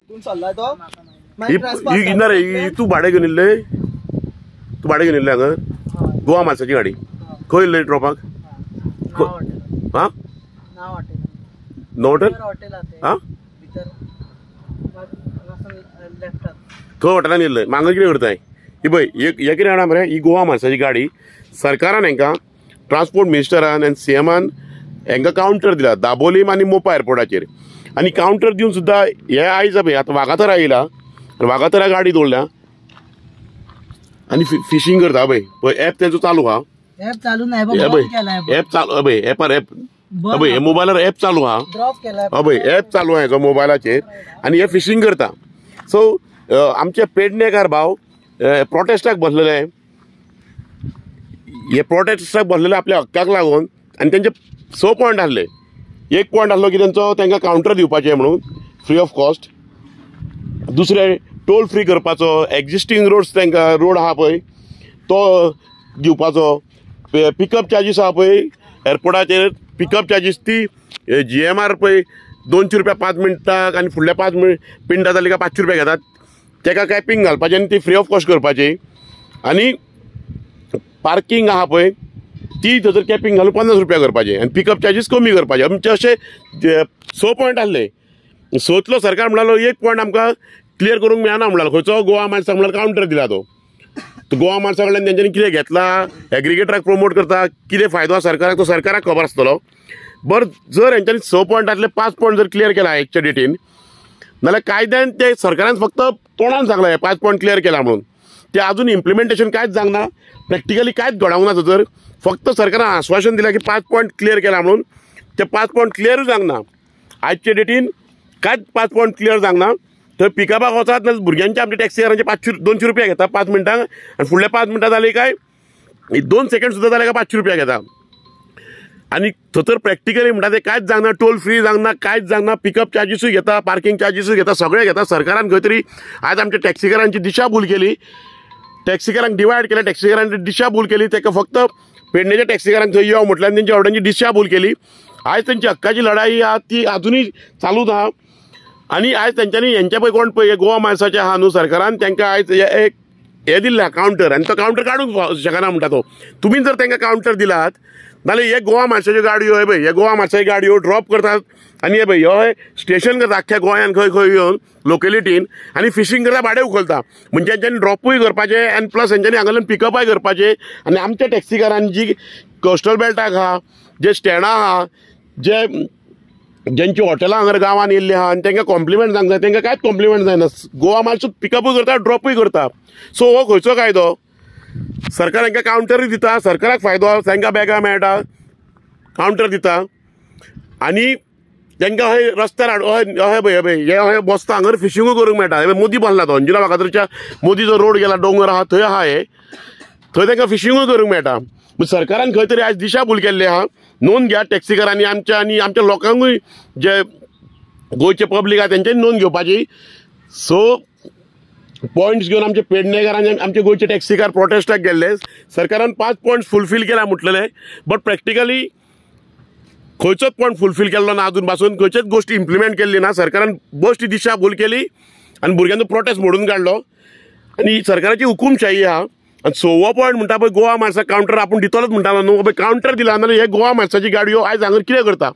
तू भाडे घेवन येयल्ले हांगा गोवा मार्साची गाडी खंय येयल्ले ड्रॉपाक हा हॉटेल हा थंय हॉटेलान येयल्ले हांगा कितें करताय ही पळय हे कितें जाणा मरे ही गोवा मार्साची गाडी सरकारान हांकां ट्रान्सपोर्ट मिनिस्टरान आनी सीएमान हांकां कावंटर दिला दाबोलीम आनी मोपा एअरपोर्टाचेर आनी कावंटर दिवन सुद्दां हे आयज पळय आतां वागातरा येयला वागातरा गाडी दवरल्या आनी फिशींग करता पळय एप तेंचो चालू आहा एप चालू नाही एप चालू पळय एपार एप पळय हे मोबायलार एप चालू आहा पळय एप चालू आहा हेजो मोबायलाचेर आनी हे फिशींग करता सो आमचे पेडणेकार भाव प्रोटेस्टाक बसलेले हे प्रोटेस्टाक बसलेले आपल्या हक्काक लागून आनी तेंचे 6 पॉयंट आसले एक पॉयंट आसलो की तेंचो तांकां कावंटर दिवपाचें म्हणून फ्री ऑफ कॉस्ट दुसरे टोल फ्री करपाचो एक्झिस्टींग रोड्स तांकां रोड आहा पळय तो दिवपाचो पिकअप चार्जीस आहा पळय एअरपोर्टाचेर पिकअप चार्जीस ती GMR पळय 200 रुपया 5 मिनटाक आनी फुडल्या 5 मिनटां जाली काय 500 रुपया घेतात तेका कॅपिंग घालपाचें आनी ती फ्री ऑफ कॉस्ट करपाची आनी पार्किंग आहा पळय ती थंयसर कॅपिंग घालून 50 रुपया करपाचें आनी पिकअप चार्जीस कमी करपाचे आमचे अशे 6 पॉयंट आसले सोतलो सरकार म्हणलो एक पॉयंट आमकां क्लियर करूंक मेळना म्हणलो खंयचो गोवा मार्साक म्हणल्यार कावंटर दिला तो गोवा मार्सा कडल्यान तेंच्यांनी कितें घेतला एग्रिगेटराक प्रमोट करता कितें फायदो आहा सरकाराक तो सरकाराक खबर आसतलो बरं जर हेंच्यांनी 6 पॉयंटांतले 5 पॉयंट जर क्लियर केला आजच्या डेटीन नाल्यार कायद्यान ते सरकारान फक्त तोंडान सांगला हे 5 पॉयंट क्लियर केला म्हणून ते अजून इम्प्लिमेंटेशन कांयच जावना प्रॅक्टिकली कांयच घडोवंक ना थंयसर फक्त सरकारान आश्वासन दिलां की 5 पॉयंट क्लियर केला म्हणून ते 5 पॉयंट क्लियरूच जावंक ना आजचे डेटीन कांयच 5 पॉयंट क्लियर जावंक ना थंय पिकअपाक वचात नाल्यार भुरग्यांचे आमच्या टॅक्सीकारांचे 200 रुपया घेता 5 मिनटांक आनी फुडले 5 मिनटां जाली काय 2 सेकंड सुद्दां जाले काय 500 रुपया घेता आनी थंयसर प्रॅक्टिकली म्हणटा ते कांयच जावंक ना टोल फ्री जावंक ना कांयच जावंक ना पिकअप चार्जीसूय घेता पार्किंग चार्जीसूय घेता सगळे घेता सरकारान खंय तरी आज आमच्या टॅक्सीकारांची दिशाभूल केली टॅक्सीकारांक डिवायड केल्या टॅक्सीकारांची दिशाभूल केली ताका फक्त पेडणेच्या टॅक्सीकारांक थंय यो म्हटल्यार तेंच्या ऑर्डरांची दिशाभूल केली आयज तेंची हक्काची लढाई आहा ती अजुनूय चालूच आहा आनी आयज तेंच्यांनी हेंच्या पळय कोण पळय गोवा मार्साचे आहा न्हू सरकारान तांकां आयज एक हे दिल्लें कावंटर आनी तो कावंटर काडूंक शकना म्हणटा तो तुमी जर तांकां कावंटर दिलात नाल्यार हे गोवा मार्साच्यो गाडयो हे पळय हे गोवा मार्साच्यो गाडयो ड्रॉप करतात आनी हे पळय हे स्टेशन करता आख्ख्या गोंयान खंय खंय येवन लोकेलिटीन आनी फिशींग करता भाडें उखलता म्हणजे तेंच्यांनी ड्रॉपूय करपाचें आनी प्लस तेंच्यांनी हांगाल्यान पिकअपाय करपाचें आनी आमच्या टॅक्सीकारांनी जी कोस्टल बेल्टाक आहा जे स्टँडां आहा जे ज्यांची हॉटेलां हांगा गांवांन येयल्लीं आहा आनी तांकां कॉम्प्लिमेंट जावंक जाय तांकां कांयच कॉम्प्लिमेंट जायना गोवा मार्सूच पिकअपूय करता ड्रॉपूय करता सो हो खंयचो कायदो सरकार हांकां कावंटरूय दिता सरकाराक फायदो तांकां बॅगां मेळटा कावंटर दिता आनी तांकां हय रस्त्यार अहे पळय हे बसता हांगर फिशींगूय करूंक मेळटा हे मोदी बांदला तो अंजुना वागातोरच्या मोदीचो रोड गेला दोंगर आहा थंय आहा हे थंय तांकां फिशींगूय करूंक मेळटा सरकारान खंय तरी आयज दिशाभूल केल्ली आहा नोंद घ्या टॅक्सीकारांनी आनी आमच्या लोकांकूय जे गोंयचे पब्लीक आहा तेंच्यांनी नोंद घेवपाची सो पॉयंट्स घेवन आमचे पेडणेकारांनी आमचे गोंयचे टॅक्सीकार प्रोटेस्टाक गेल्ले सरकारान 5 पॉयंट्स फुलफील केला म्हटलेले बट प्रॅक्टिकली खंयचोच पॉयंट फुलफील केल्लो ना अजून पासून खंयच्याच गोष्टी इम्प्लिमेंट केल्ली ना सरकारान बश्टी दिशाभूल केली आनी भुरग्यांचो प्रोटेस्ट मोडून काडलो आनी सरकाराची हुकूमशाही आहा आनी 6वो पॉयंट म्हणटा पळय गोवा मार्साक कावंटर आपूण दितलोच म्हणटालो न्हू कावंटर दिला नाल्यार हे गोवा मार्साची गाडयो आयज हांगा कितें करता